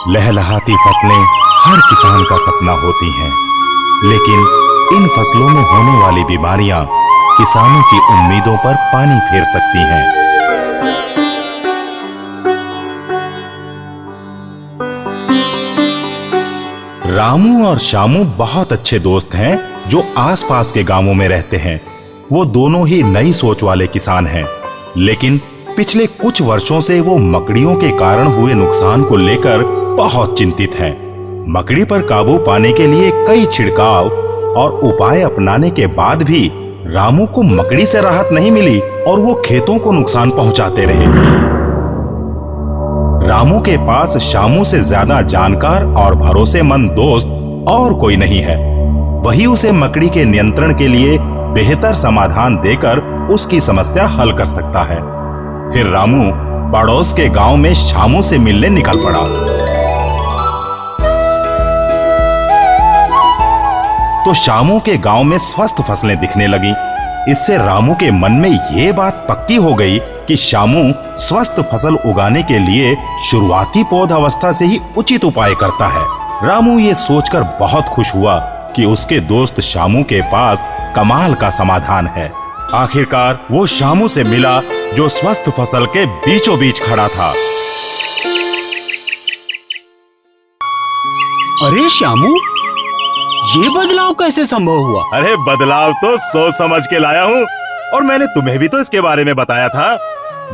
लहलहाती फसलें हर किसान का सपना होती हैं, लेकिन इन फसलों में होने वाली बीमारियां किसानों की उम्मीदों पर पानी फेर सकती हैं। रामू और शामू बहुत अच्छे दोस्त हैं जो आसपास के गांवों में रहते हैं। वो दोनों ही नई सोच वाले किसान हैं, लेकिन पिछले कुछ वर्षों से वो मकड़ियों के कारण हुए नुकसान को लेकर बहुत चिंतित हैं। मकड़ी पर काबू पाने के लिए कई छिड़काव और उपाय अपनाने के बाद भी रामू को मकड़ी से राहत नहीं मिली और वो खेतों को नुकसान पहुंचाते रहे। रामू के पास शामू से ज्यादा जानकार और भरोसेमंद दोस्त और कोई नहीं है। वही उसे मकड़ी के नियंत्रण के लिए बेहतर समाधान देकर उसकी समस्या हल कर सकता है। फिर रामू पड़ोस के गांव में शामू से मिलने निकल पड़ा। तो शामू के गांव में स्वस्थ फसलें दिखने लगी। इससे रामू के मन में ये बात पक्की हो गई कि शामू स्वस्थ फसल उगाने के लिए शुरुआती पौध अवस्था से ही उचित उपाय करता है। रामू ये सोचकर बहुत खुश हुआ कि उसके दोस्त शामू के पास कमाल का समाधान है। आखिरकार वो शामू से मिला जो स्वस्थ फसल के बीचों बीच खड़ा था। अरे शामू, ये बदलाव कैसे संभव हुआ? अरे बदलाव तो सोच समझ के लाया हूँ, और मैंने तुम्हें भी तो इसके बारे में बताया था।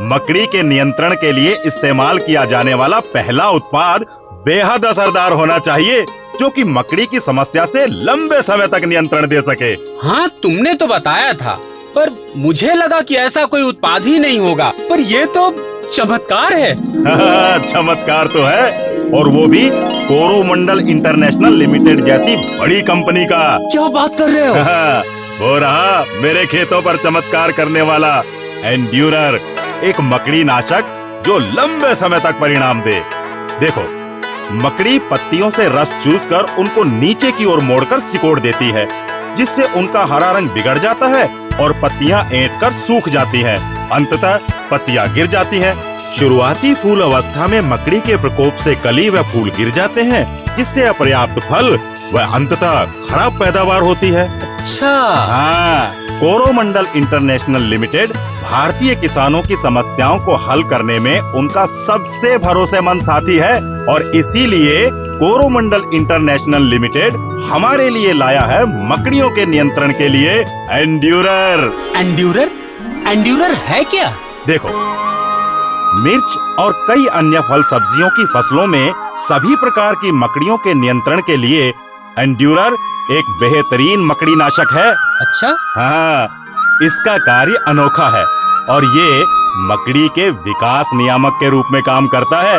मकड़ी के नियंत्रण के लिए इस्तेमाल किया जाने वाला पहला उत्पाद बेहद असरदार होना चाहिए, जो कि मकड़ी की समस्या से लंबे समय तक नियंत्रण दे सके। हाँ, तुमने तो बताया था, पर मुझे लगा कि ऐसा कोई उत्पाद ही नहीं होगा। पर ये तो चमत्कार है। चमत्कार तो है, और वो भी कोरोमंडल इंटरनेशनल लिमिटेड जैसी बड़ी कंपनी का। क्या बात कर रहे हो? वो रहा मेरे खेतों पर चमत्कार करने वाला एंड्यूरर, एक मकड़ी नाशक जो लंबे समय तक परिणाम दे। देखो, मकड़ी पत्तियों से रस चूसकर उनको नीचे की ओर मोड़कर सिकोड़ देती है, जिससे उनका हरा रंग बिगड़ जाता है और पत्तियां ऐंठकर सूख जाती हैं। अंततः पत्तियां गिर जाती हैं। शुरुआती फूल अवस्था में मकड़ी के प्रकोप से कली व फूल गिर जाते हैं, जिससे अपर्याप्त फल व अंततः खराब पैदावार होती है। अच्छा। हाँ, कोरोमंडल इंटरनेशनल लिमिटेड भारतीय किसानों की समस्याओं को हल करने में उनका सबसे भरोसेमंद साथी है, और इसीलिए कोरोमंडल इंटरनेशनल लिमिटेड हमारे लिए लाया है मकड़ियों के नियंत्रण के लिए एंड्यूरर। एंड्यूरर? एंड्यूरर है क्या? देखो, मिर्च और कई अन्य फल सब्जियों की फसलों में सभी प्रकार की मकड़ियों के नियंत्रण के लिए एंड्यूरर एक बेहतरीन मकड़ी नाशक है। अच्छा। हाँ, इसका कार्य अनोखा है और ये मकड़ी के विकास नियामक के रूप में काम करता है।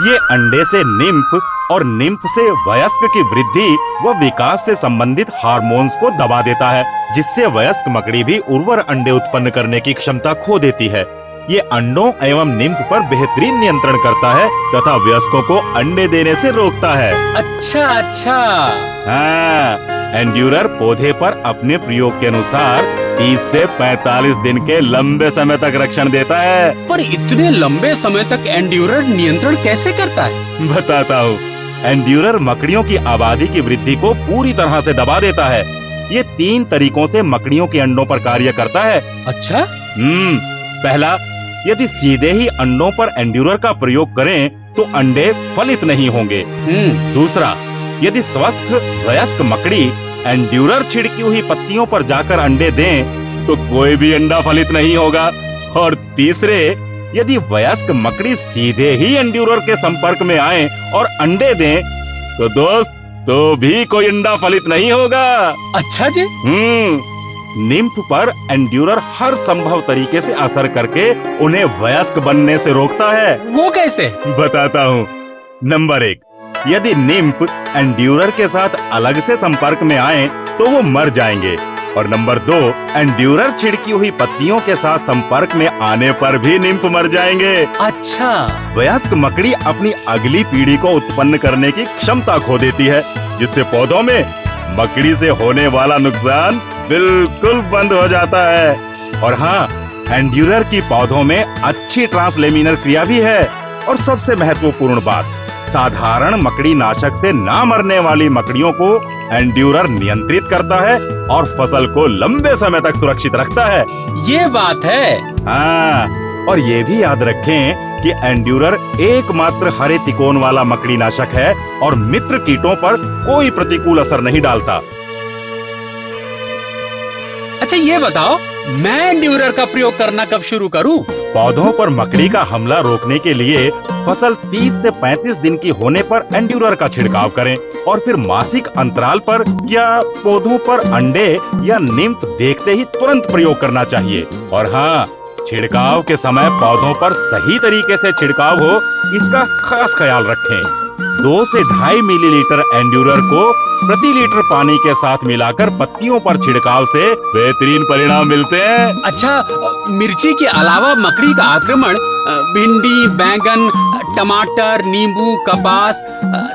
ये अंडे से निम्फ और निम्फ से वयस्क की वृद्धि व विकास से संबंधित हार्मोन्स को दबा देता है, जिससे वयस्क मकड़ी भी उर्वर अंडे उत्पन्न करने की क्षमता खो देती है। ये अंडों एवं निम्फ पर बेहतरीन नियंत्रण करता है तथा वयस्कों को अंडे देने से रोकता है। अच्छा अच्छा। हाँ, एंड्यूरर पौधे पर अपने प्रयोग के अनुसार 30 से 45 दिन के लंबे समय तक रक्षण देता है। पर इतने लंबे समय तक एंड्यूरर नियंत्रण कैसे करता है? बताता हूँ। एंड्यूरर मकड़ियों की आबादी की वृद्धि को पूरी तरह से दबा देता है। ये 3 तरीकों से मकड़ियों के अंडों पर कार्य करता है। अच्छा। पहला, यदि सीधे ही अंडों पर एंड्यूरर का प्रयोग करें तो अंडे फलित नहीं होंगे। दूसरा, यदि स्वस्थ वयस्क मकड़ी एंड्यूरर छिड़की हुई पत्तियों पर जाकर अंडे दें तो कोई भी अंडा फलित नहीं होगा। और तीसरे, यदि वयस्क मकड़ी सीधे ही एंड्यूरर के संपर्क में आए और अंडे दें तो दोस्त, तो भी कोई अंडा फलित नहीं होगा। अच्छा जी। निम्फ पर एंड्यूरर हर संभव तरीके से असर करके उन्हें वयस्क बनने से रोकता है। वो कैसे? बताता हूँ। नंबर 1, यदि निम्फ एंड्यूरर के साथ अलग से संपर्क में आए तो वो मर जाएंगे। और नंबर 2, एंड्यूरर छिड़की हुई पत्तियों के साथ संपर्क में आने पर भी निम्फ मर जाएंगे। अच्छा। वयस्क मकड़ी अपनी अगली पीढ़ी को उत्पन्न करने की क्षमता खो देती है, जिससे पौधों में मकड़ी से होने वाला नुकसान बिल्कुल बंद हो जाता है। और हाँ, एंड्यूरर की पौधों में अच्छी ट्रांसलेमिनर क्रिया भी है। और सबसे महत्वपूर्ण बात, साधारण मकड़ी नाशक से ना मरने वाली मकड़ियों को एंड्यूरर नियंत्रित करता है और फसल को लंबे समय तक सुरक्षित रखता है। ये बात है। हाँ, और ये भी याद रखें कि एंड्यूरर एकमात्र हरे तिकोन वाला मकड़ी नाशक है और मित्र कीटों पर कोई प्रतिकूल असर नहीं डालता। अच्छा ये बताओ, मैं एंड्यूरर का प्रयोग करना कब शुरू करूं? पौधों पर मकड़ी का हमला रोकने के लिए फसल 30 से 35 दिन की होने पर एंड्यूरर का छिड़काव करें और फिर मासिक अंतराल पर या पौधों पर अंडे या निम्फ देखते ही तुरंत प्रयोग करना चाहिए। और हाँ, छिड़काव के समय पौधों पर सही तरीके से छिड़काव हो, इसका खास ख्याल रखें। 2 से 2.5 मिलीलीटर एंड्यूरर को प्रति लीटर पानी के साथ मिलाकर पत्तियों पर छिड़काव से बेहतरीन परिणाम मिलते हैं। अच्छा, मिर्ची के अलावा मकड़ी का आक्रमण भिंडी, बैंगन, टमाटर, नींबू, कपास,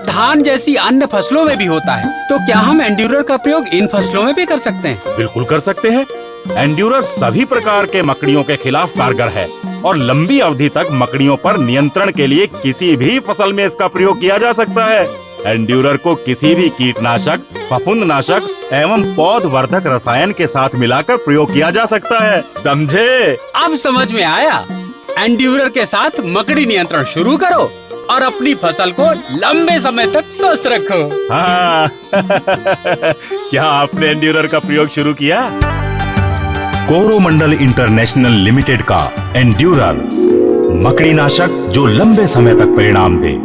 धान जैसी अन्य फसलों में भी होता है। तो क्या हम एंड्यूरर का प्रयोग इन फसलों में भी कर सकते हैं? बिल्कुल कर सकते हैं। एंड्यूरर सभी प्रकार के मकड़ियों के खिलाफ कारगर है और लंबी अवधि तक मकड़ियों पर नियंत्रण के लिए किसी भी फसल में इसका प्रयोग किया जा सकता है। एंड्यूरर को किसी भी कीटनाशक, फफूंदनाशक एवं पौधवर्धक रसायन के साथ मिलाकर प्रयोग किया जा सकता है। समझे? अब समझ में आया। एंड्यूरर के साथ मकड़ी नियंत्रण शुरू करो और अपनी फसल को लंबे समय तक स्वस्थ रखो। हाँ। क्या आपने एंड्यूरर का प्रयोग शुरू किया? कोरोमंडल इंटरनेशनल लिमिटेड का एंड्यूरर, मकड़ी नाशक जो लंबे समय तक परिणाम दे।